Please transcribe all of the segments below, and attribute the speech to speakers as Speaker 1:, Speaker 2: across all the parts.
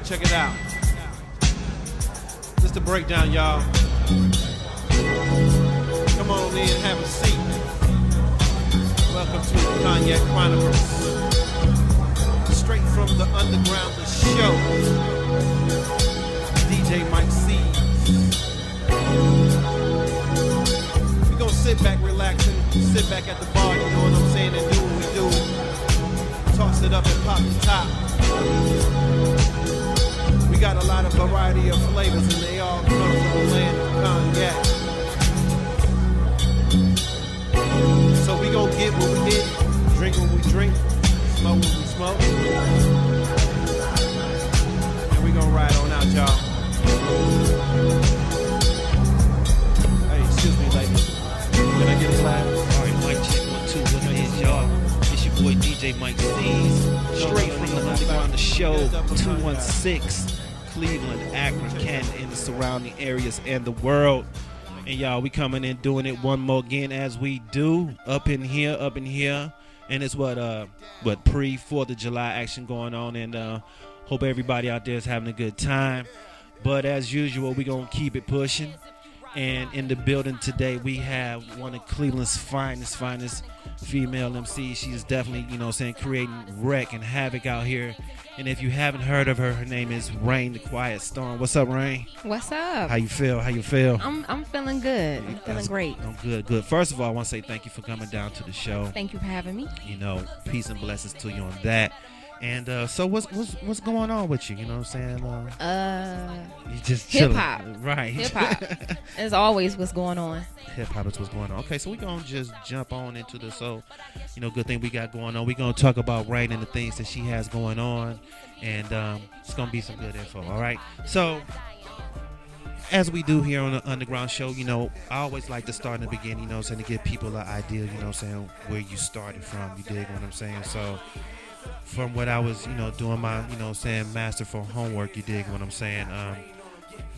Speaker 1: Check it out. Just a breakdown, y'all. Come on in, have a seat. Welcome to the Cognac Chronicles. Straight from the underground, the show. DJ Mike C. We're gonna sit back, relax, and sit back at the bar, you know what I'm saying, and do what we do. Toss it up and pop the top. We got a lot of variety of flavors, and they all come from the land of cognac. So we gon' get what we get, drink what we drink, smoke what we smoke, and we gon' ride on out, y'all. Hey, excuse me, ladies. Can I get a clap?
Speaker 2: All right, mic check 1 2. What it is, y'all? It's your boy DJ Mike C. Straight from the underground, the show 216. Cleveland, Akron, Canton, and the surrounding areas and the world. And y'all, we coming in doing it one more again as we do up in here. And it's what pre 4th of July action going on, and hope everybody out there is having a good time. But as usual, we gonna keep it pushing. And in the building today, we have one of Cleveland's finest female MCs. She's definitely, creating wreck and havoc out here. And if you haven't heard of her, her name is Rain the Quiet Storm. What's up, Rain?
Speaker 3: What's up?
Speaker 2: How you feel?
Speaker 3: I'm feeling good. I'm feeling great.
Speaker 2: I'm good. First of all, I want to say thank you for coming down to the show.
Speaker 3: Thank you for having me.
Speaker 2: Peace and blessings to you on that. And so what's going on with you? You know what I'm saying? You just
Speaker 3: hip hop.
Speaker 2: Right.
Speaker 3: Hip hop. As always, what's going on.
Speaker 2: Hip hop is what's going on. Okay, so we're gonna just jump on into the good thing we got going on. We're gonna talk about Rain and the things that she has going on, and it's gonna be some good info. All right. So as we do here on the Underground Show, I always like to start in the beginning, to give people an idea, where you started from. You dig what I'm saying? So from what I was, doing my, master for homework, you dig what I'm saying?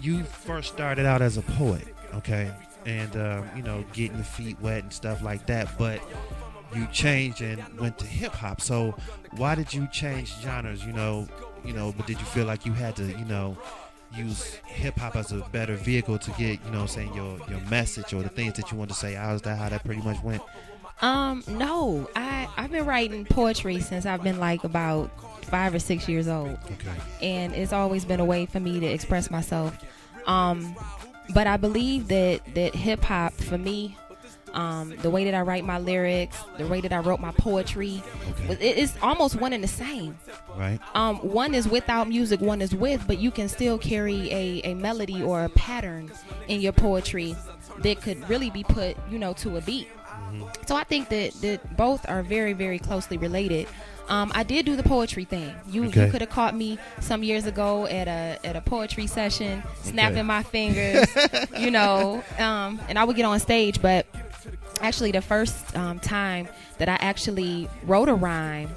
Speaker 2: You first started out as a poet, okay? And, getting your feet wet and stuff like that, but you changed and went to hip hop. So why did you change genres, but did you feel like you had to, use hip hop as a better vehicle to get, your message or the things that you want to say? How that pretty much went?
Speaker 3: No, I've been writing poetry since I've been like about 5 or 6 years old.
Speaker 2: Okay.
Speaker 3: And it's always been a way for me to express myself. But I believe that hip hop for me, the way that I write my lyrics, the way that I wrote my poetry, it's almost one and the same.
Speaker 2: Right.
Speaker 3: One is without music, one is with, but you can still carry a melody or a pattern in your poetry that could really be put, to a beat. So I think that both are very, very closely related. I did do the poetry thing. You could have caught me some years ago at a poetry session, snapping my fingers, and I would get on stage. But actually, the first time that I actually wrote a rhyme,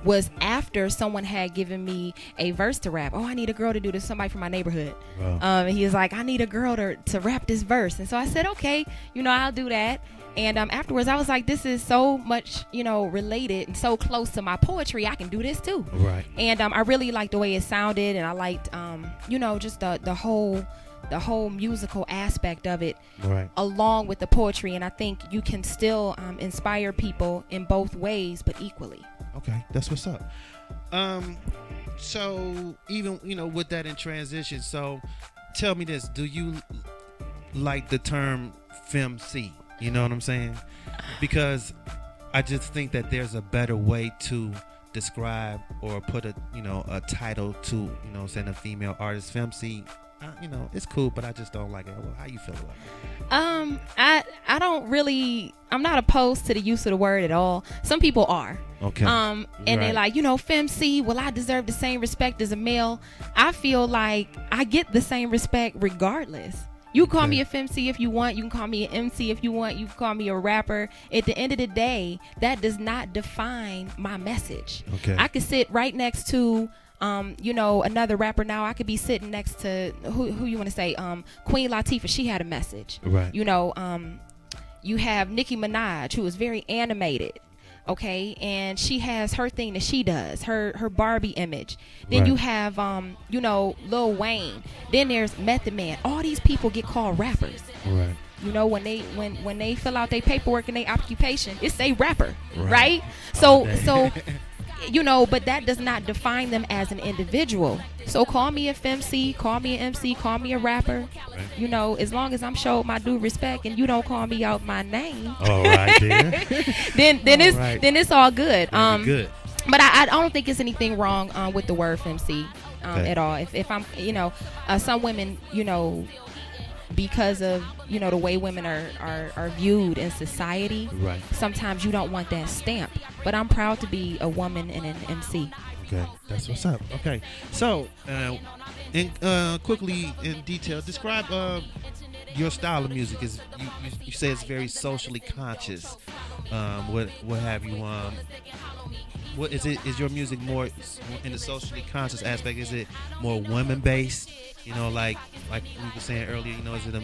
Speaker 3: was after someone had given me a verse to rap. Oh, I need a girl to do this. Somebody from my neighborhood. Wow. And he was like, I need a girl to rap this verse. And so I said, okay, I'll do that. And afterwards, I was like, this is so much, related and so close to my poetry. I can do this too.
Speaker 2: Right.
Speaker 3: And I really liked the way it sounded, and I liked, just the whole musical aspect of it,
Speaker 2: right,
Speaker 3: along with the poetry. And I think you can still inspire people in both ways, but equally.
Speaker 2: Okay, that's what's up. So even with that in transition, so tell me this: do you like the term femc? You know what I'm saying? Because I just think that there's a better way to describe or put a title to saying a female artist. Femc, it's cool, but I just don't like it. Well, how you feel about it?
Speaker 3: I don't really. I'm not opposed to the use of the word at all. Some people are.
Speaker 2: Okay.
Speaker 3: And they're like, femc, well, I deserve the same respect as a male. I feel like I get the same respect regardless. You can call me a femc if you want. You can call me an MC if you want. You can call me a rapper. At the end of the day, that does not define my message.
Speaker 2: Okay.
Speaker 3: I could sit right next to another rapper. Now I could be sitting next to who you want to say, Queen Latifah. She had a message.
Speaker 2: Right.
Speaker 3: You have Nicki Minaj, who is very animated. okay, and she has her thing that she does, her Barbie image. Then you have you know, Lil Wayne. Then there's Method Man. All these people get called rappers.
Speaker 2: Right.
Speaker 3: You know, when they fill out their paperwork and their occupation, it say rapper, right? So you know, but that does not define them as an individual. So call me a FMC, call me an MC, call me a rapper.
Speaker 2: Right.
Speaker 3: You know, as long as I'm showed my due respect and you don't call me out my name.
Speaker 2: All right,
Speaker 3: then it's all good.
Speaker 2: Good.
Speaker 3: But I don't think it's anything wrong with the word FMC at all. If I'm, you know, some women, you know, because of, you know, the way women are viewed in society,
Speaker 2: right,
Speaker 3: sometimes you don't want that stamp. But I'm proud to be a woman and an MC.
Speaker 2: Okay, that's what's up. Okay, so quickly in detail, describe your style of music. Is you say it's very socially conscious. What have you? What is it? Is your music more in the socially conscious aspect? Is it more women based? You know, like we were saying earlier. You know, is it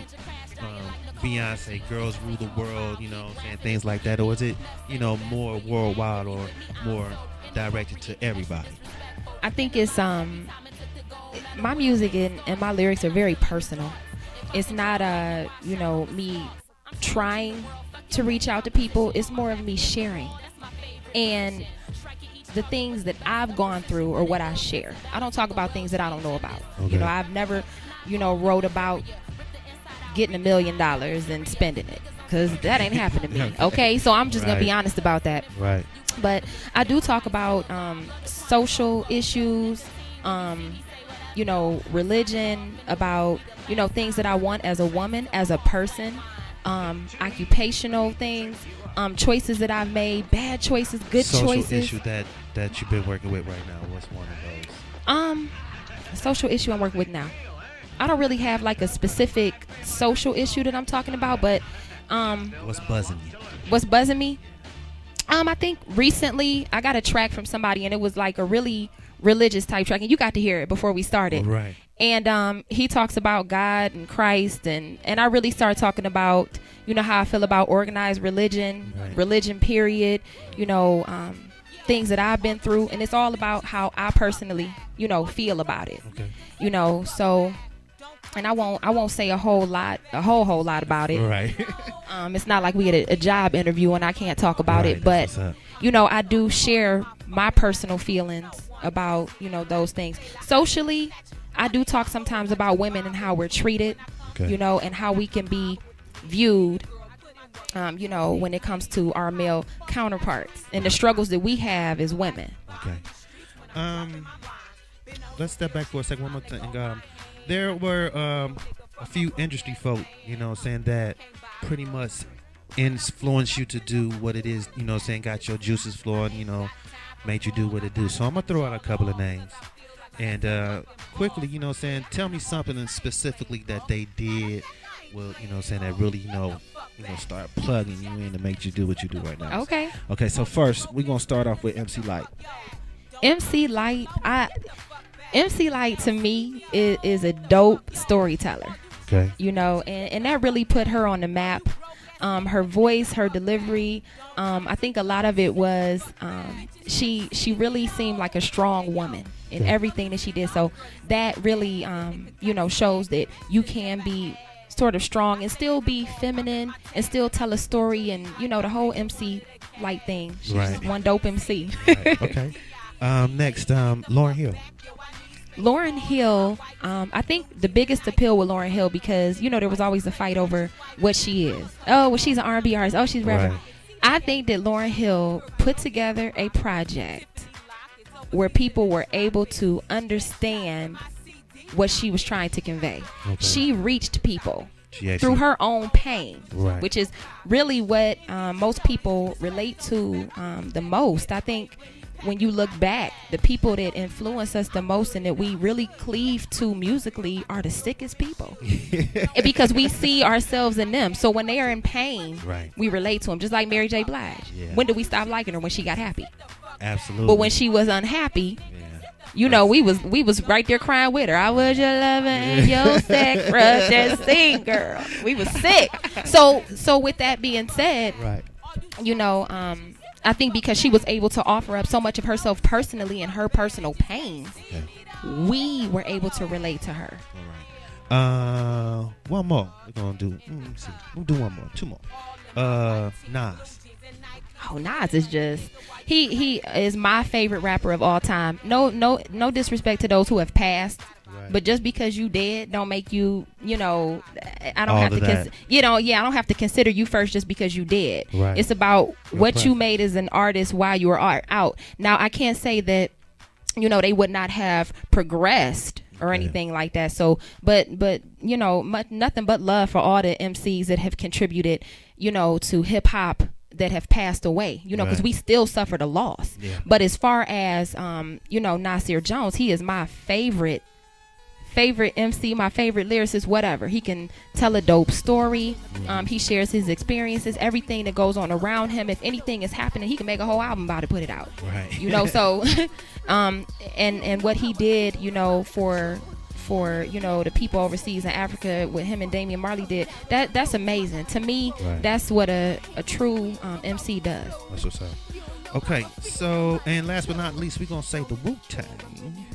Speaker 2: Beyonce, girls rule the world? You know, saying things like that, or is it, you know, more worldwide or more directed to everybody?
Speaker 3: I think it's my music and my lyrics are very personal. It's not you know, me trying to reach out to people. It's more of me sharing and the things that I've gone through or what I share. I don't talk about things that I don't know about.
Speaker 2: Okay.
Speaker 3: You know, I've never, you know, wrote about getting $1 million and spending it, because that ain't happened to me. Okay, so I'm just gonna be honest about that.
Speaker 2: Right.
Speaker 3: But I do talk about social issues, you know, religion, about, you know, things that I want as a woman, as a person, occupational things, choices that I've made, bad choices, good choices.
Speaker 2: Social issue that you've been working with right now, what's one of those?
Speaker 3: Social issue I'm working with now. I don't really have like a specific social issue that I'm talking about, but
Speaker 2: what's buzzing you?
Speaker 3: What's buzzing me? I think recently I got a track from somebody and it was like a really religious type track, and you got to hear it before we started.
Speaker 2: Right.
Speaker 3: And he talks about God and Christ, and I really started talking about, you know, how I feel about organized religion,
Speaker 2: right,
Speaker 3: religion period, you know, things that I've been through, and it's all about how I personally, you know, feel about it.
Speaker 2: Okay.
Speaker 3: You know, so, and I won't say a whole lot about it.
Speaker 2: Right.
Speaker 3: It's not like we had a job interview and I can't talk about
Speaker 2: right,
Speaker 3: it, but you know, I do share my personal feelings about, you know, those things. Socially, I do talk sometimes about women and how we're treated,
Speaker 2: okay,
Speaker 3: you know, and how we can be viewed, you know, when it comes to our male counterparts and the struggles that we have as women.
Speaker 2: Okay. Let's step back for a second. One more thing. There were a few industry folk, you know, saying that pretty much influenced you to do what it is, you know, saying got your juices flowing, you know, made you do what it do. So I'm gonna throw out a couple of names and quickly, you know, saying tell me something specifically that they did, well, you know, saying that really, you know, start plugging you in to make you do what you do right now.
Speaker 3: Okay.
Speaker 2: Okay. So first, we're gonna start off with MC Light.
Speaker 3: MC Light, MC Light to me is a dope storyteller.
Speaker 2: Okay.
Speaker 3: You know, and that really put her on the map. Her voice, her delivery, I think a lot of it was she really seemed like a strong woman in everything that she did. So that really, you know, shows that you can be sort of strong and still be feminine and still tell a story, and, you know, the whole MC Light thing. She's just one dope MC.
Speaker 2: Right. Okay. Next, Lauryn Hill.
Speaker 3: Lauryn Hill, I think the biggest appeal with Lauryn Hill, because, you know, there was always a fight over what she is. Oh, well, she's an R&B artist. Oh, she's a rapper. Right. I think that Lauryn Hill put together a project where people were able to understand what she was trying to convey. Okay. She reached people through her own pain, right, which is really what most people relate to the most. I think when you look back, the people that influence us the most and that we really cleave to musically are the sickest people. Because we see ourselves in them. So when they are in pain, right, we relate to them. Just like Mary J. Blige. Yeah. When did we stop liking her? When she got happy.
Speaker 2: Absolutely.
Speaker 3: But when she was unhappy, you know, we was right there crying with her. I was your lover and your sex rush, just sing, girl. We was sick. So with that being said, right, you know, I think because she was able to offer up so much of herself personally and her personal pain,
Speaker 2: Okay.
Speaker 3: we were able to relate to her.
Speaker 2: All right. One more. We're gonna do. Let's see. We'll do one more. Two more. Nas.
Speaker 3: Oh, Nas is just he is my favorite rapper of all time. No disrespect to those who have passed.
Speaker 2: Right.
Speaker 3: But just because you dead don't make you, I don't
Speaker 2: All
Speaker 3: have
Speaker 2: of
Speaker 3: to,
Speaker 2: that.
Speaker 3: I don't have to consider you first just because you dead.
Speaker 2: Right.
Speaker 3: It's about
Speaker 2: Your
Speaker 3: what you
Speaker 2: preference.
Speaker 3: made as an artist while you were out. Now, I can't say that, they would not have progressed or anything like that. So, but nothing but love for all the MCs that have contributed, to hip hop that have passed away, because
Speaker 2: Right.
Speaker 3: we still suffered a loss.
Speaker 2: Yeah.
Speaker 3: But as far as, Nasir Jones, he is my favorite MC, my favorite lyricist, whatever. He can tell a dope story. He shares his experiences, everything that goes on around him. If anything is happening, he can make a whole album about it, put it out.
Speaker 2: Right.
Speaker 3: So and what he did, for the people overseas in Africa, what him and Damian Marley did, that's amazing. To me,
Speaker 2: Right.
Speaker 3: that's what a true MC does.
Speaker 2: That's what's up. Okay. So, and last but not least, we're gonna say the Wu-Tang.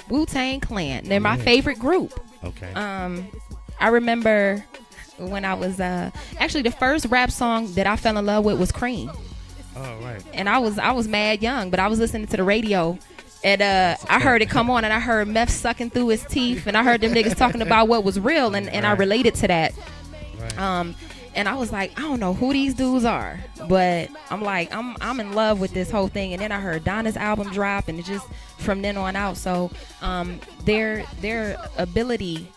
Speaker 3: Wu-Tang Clan. They're my
Speaker 2: Yeah.
Speaker 3: favorite group.
Speaker 2: Okay.
Speaker 3: I remember when I was actually the first rap song that I fell in love with was Cream.
Speaker 2: All right.
Speaker 3: And I was mad young, but I was listening to the radio and I heard it come on and I heard Meth sucking through his teeth and I heard them niggas talking about what was real and I
Speaker 2: Right.
Speaker 3: related to that.
Speaker 2: Right.
Speaker 3: And I was like, I don't know who these dudes are, but I'm like, I'm in love with this whole thing. And then I heard Donna's album drop, and it just from then on out. So their ability,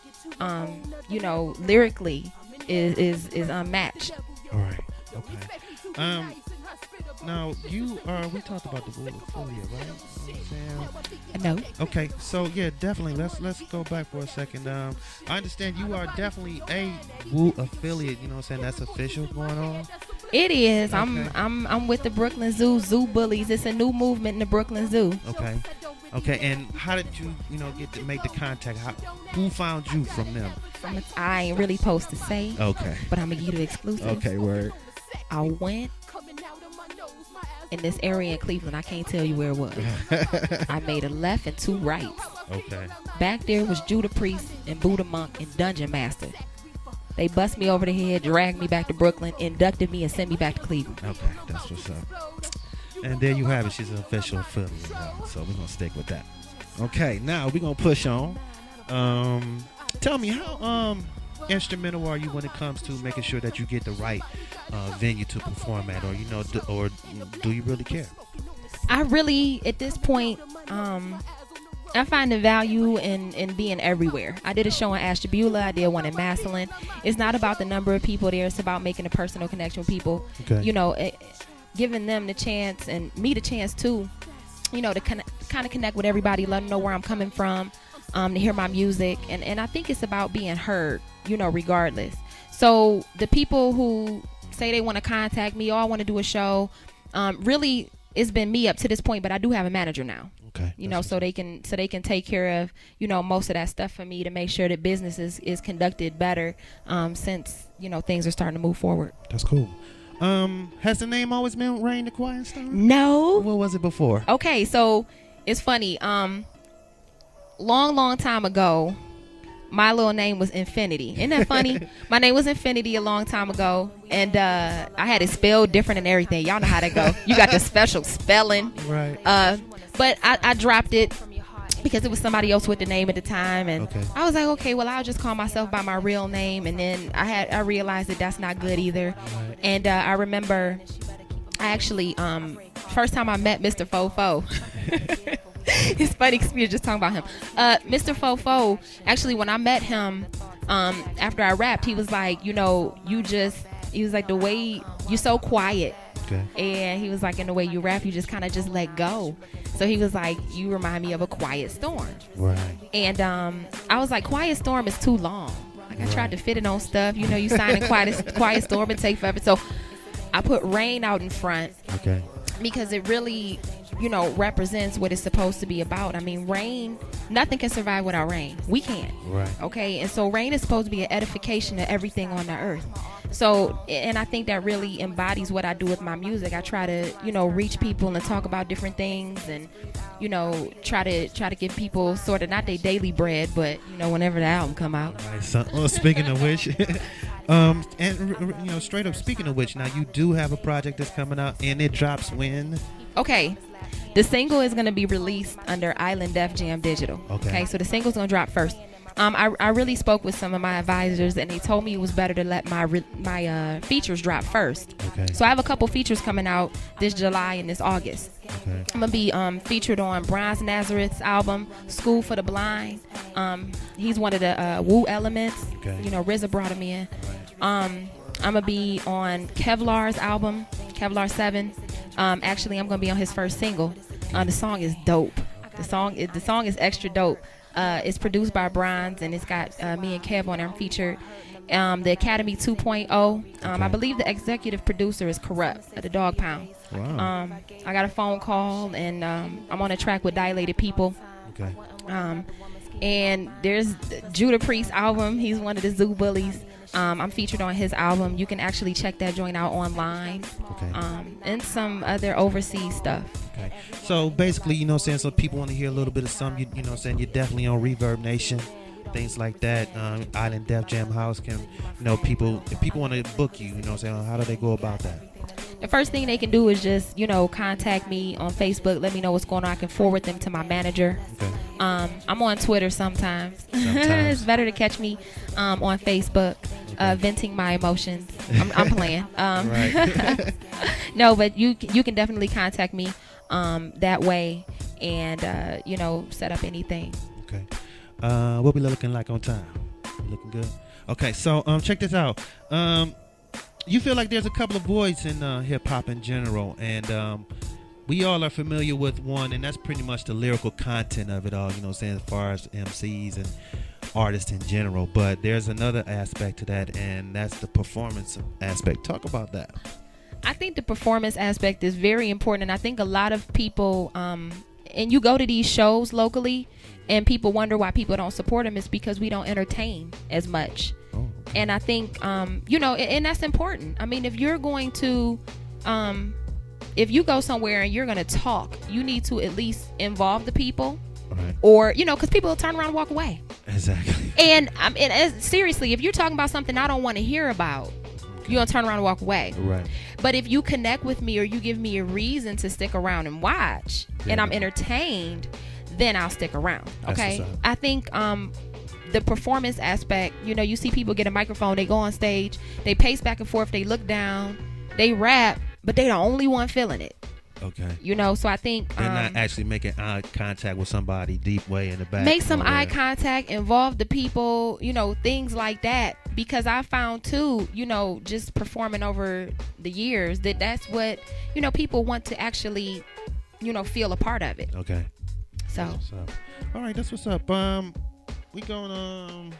Speaker 3: lyrically is unmatched.
Speaker 2: All right. Okay. Now we talked about the Wu affiliate, right? You know what I'm saying?
Speaker 3: No.
Speaker 2: Okay, so yeah, definitely. Let's go back for a second. I understand you are definitely a Wu affiliate. You know what I'm saying? That's official going on.
Speaker 3: It is.
Speaker 2: Okay.
Speaker 3: I'm with the Brooklyn Zoo Bullies. It's a new movement in the Brooklyn Zoo.
Speaker 2: Okay. Okay. And how did you get to make the contact? Who found you from them?
Speaker 3: I ain't really supposed to say,
Speaker 2: Okay.
Speaker 3: but I'm gonna give you the exclusive.
Speaker 2: Okay. Word.
Speaker 3: I went in this area in Cleveland. I can't tell you where it was. I made a left and two rights.
Speaker 2: Okay.
Speaker 3: Back there was Judah Priest and Buddha Monk and Dungeon Master. They bust me over the head, dragged me back to Brooklyn, inducted me, and sent me back to Cleveland.
Speaker 2: Okay. That's what's up. And there you have it. She's an official affiliate. So we're gonna stick with that. Okay. Now we're gonna push on. Tell me how instrumental are you when it comes to making sure that you get the right venue to perform at, or do you really care?
Speaker 3: I really, at this point, I find the value in being everywhere. I did a show in Ashtabula. I did one in Massillon. It's not about the number of people there. It's about making a personal connection with people.
Speaker 2: Okay.
Speaker 3: Giving them the chance and me the chance too, to kind of connect with everybody, let them know where I'm coming from, to hear my music. And I think it's about being heard, regardless. So the people who say they want to contact me, or I want to do a show, really it's been me up to this point, but I do have a manager now.
Speaker 2: Okay.
Speaker 3: So they can take care of, most of that stuff for me to make sure that business is conducted better, since, things are starting to move forward.
Speaker 2: That's cool. Has the name always been Rain the Quiet Storm?
Speaker 3: No.
Speaker 2: What was it before?
Speaker 3: Okay, so it's funny. Long time ago, my little name was Infinity. Isn't that funny? My name was Infinity a long time ago, and I had it spelled different and everything. Y'all know how that go. You got the special spelling.
Speaker 2: Right.
Speaker 3: But I dropped it because it was somebody else with the name at the time, and
Speaker 2: Okay.
Speaker 3: I was like, okay, well, I'll just call myself by my real name. And then I realized that that's not good either.
Speaker 2: Right.
Speaker 3: And I remember I actually first time I met Mr. Fofo. It's funny because we were just talking about him. Mr. Fofo, actually, when I met him, after I rapped, he was like, he was like, the way you're so quiet.
Speaker 2: Okay.
Speaker 3: And he was like, in the way you rap, you just kind of just let go. So he was like, you remind me of a quiet storm.
Speaker 2: Right.
Speaker 3: And I was like, quiet storm is too long. Like I tried to fit it on stuff. You sign in quiet storm and take forever. So I put rain out in front.
Speaker 2: Okay.
Speaker 3: Because it really, represents what it's supposed to be about. I mean, rain, nothing can survive without rain. We can't.
Speaker 2: Right.
Speaker 3: Okay. And so rain is supposed to be an edification to everything on the earth. So, and I think that really embodies what I do with my music. I try to, reach people and talk about different things, and try to give people sort of not their daily bread, but whenever the album come out.
Speaker 2: All right, so, well, speaking of which, and straight up speaking of which, now you do have a project that's coming out, and it drops when?
Speaker 3: Okay. The single is going to be released under Island Def Jam Digital. Okay. So the single's going to drop first. I really spoke with some of my advisors, and they told me it was better to let my features drop first.
Speaker 2: Okay.
Speaker 3: So I have a couple features coming out this July and this August.
Speaker 2: Okay.
Speaker 3: I'm gonna be featured on Bronze Nazareth's album School for the Blind. He's one of the Wu Elements.
Speaker 2: Okay.
Speaker 3: RZA brought him in.
Speaker 2: Right.
Speaker 3: I'm gonna be on Kevlar's album, Kevlar 7. Actually, I'm gonna be on his first single. The song is dope. The song is extra dope. It's produced by Bronze, and it's got me and Kev on there featured. The Academy 2.0.
Speaker 2: Okay.
Speaker 3: I believe the executive producer is Corrupt at the Dog Pound.
Speaker 2: Wow.
Speaker 3: I got a phone call, and I'm on a track with Dilated People.
Speaker 2: Okay.
Speaker 3: And there's Judah Priest's album. He's one of the Zoo Bullies. I'm featured on his album. You can actually check that joint out online.
Speaker 2: Okay.
Speaker 3: And some other overseas stuff.
Speaker 2: Okay. So basically, so people want to hear a little bit of something, you're definitely on Reverb Nation, things like that. Island Def Jam House can, people, if people want to book you, how do they go about that?
Speaker 3: The first thing they can do is just, contact me on Facebook. Let me know what's going on. I can forward them to my manager.
Speaker 2: Okay.
Speaker 3: I'm on Twitter sometimes. It's better to catch me on Facebook, venting my emotions. I'm playing.
Speaker 2: Right.
Speaker 3: No, but you can definitely contact me that way, and set up anything.
Speaker 2: Okay. What we looking like on time? Looking good. Okay, so check this out. You feel like there's a couple of voids in hip hop in general, and we all are familiar with one, and that's pretty much the lyrical content of it all, as far as MCs and artists in general. But there's another aspect to that, and that's the performance aspect. Talk about that.
Speaker 3: I think the performance aspect is very important, and I think a lot of people, and you go to these shows locally, and people wonder why people don't support them. It's because we don't entertain as much.
Speaker 2: Oh, okay.
Speaker 3: And I think, and that's important. I mean, if you're going to, if you go somewhere and you're going to talk, you need to at least involve the people.
Speaker 2: Right.
Speaker 3: Or, because people will turn around and walk away.
Speaker 2: Exactly.
Speaker 3: And seriously, if you're talking about something I don't want to hear about, you're going to turn around and walk away.
Speaker 2: Right.
Speaker 3: But if you connect with me, or you give me a reason to stick around and watch, and I'm entertained, then I'll stick around. Okay. I think the performance aspect, you see people get a microphone, they go on stage, they pace back and forth, they look down, they rap, but they the only one feeling it.
Speaker 2: Okay.
Speaker 3: So I think
Speaker 2: they're not actually making eye contact with somebody deep way in the back.
Speaker 3: Make some eye contact, involve the people, things like that. Because I found too, just performing over the years, that's what, people want to actually, feel a part of it.
Speaker 2: Okay.
Speaker 3: So.
Speaker 2: That's what's up. All right, that's what's up. We going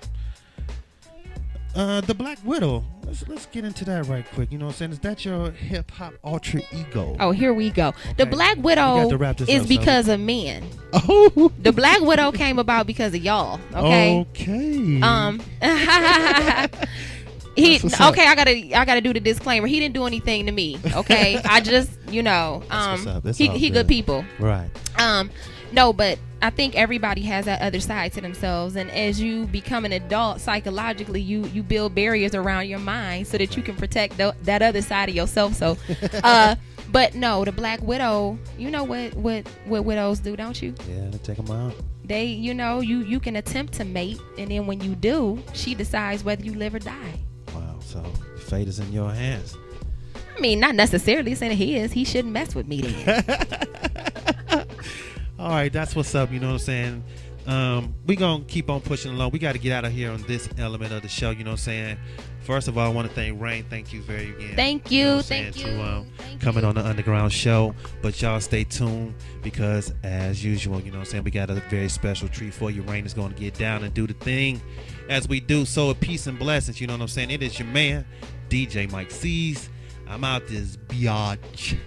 Speaker 2: the Black Widow. Let's get into that right quick. Is that your hip hop alter ego?
Speaker 3: Oh, here we go. Okay. The Black Widow is because of men.
Speaker 2: Oh.
Speaker 3: The Black Widow came about because of y'all. Okay.
Speaker 2: Okay.
Speaker 3: I gotta do the disclaimer. He didn't do anything to me. Okay. I just, he good people.
Speaker 2: Right.
Speaker 3: No, but I think everybody has that other side to themselves, and as you become an adult, psychologically you build barriers around your mind so that you can protect that other side of yourself. So but no, the Black Widow, you know what widows do, don't you?
Speaker 2: Yeah, they take them out.
Speaker 3: They, you can attempt to mate, and then when you do, she decides whether you live or die.
Speaker 2: Wow. So fate is in your hands.
Speaker 3: I mean, not necessarily saying he shouldn't mess with me then.
Speaker 2: All right, that's what's up. You know what I'm saying? We're going to keep on pushing along. We got to get out of here on this element of the show. You know what I'm saying? First of all, I want to thank Rain. Thank you very again.
Speaker 3: Thank you. Thank you.
Speaker 2: Coming on the Underground Show. But y'all stay tuned because, as usual, you know what I'm saying, we got a very special treat for you. Rain is going to get down and do the thing as we do. So, peace and blessings. You know what I'm saying? It is your man, DJ Mike C's. I'm out this biatch.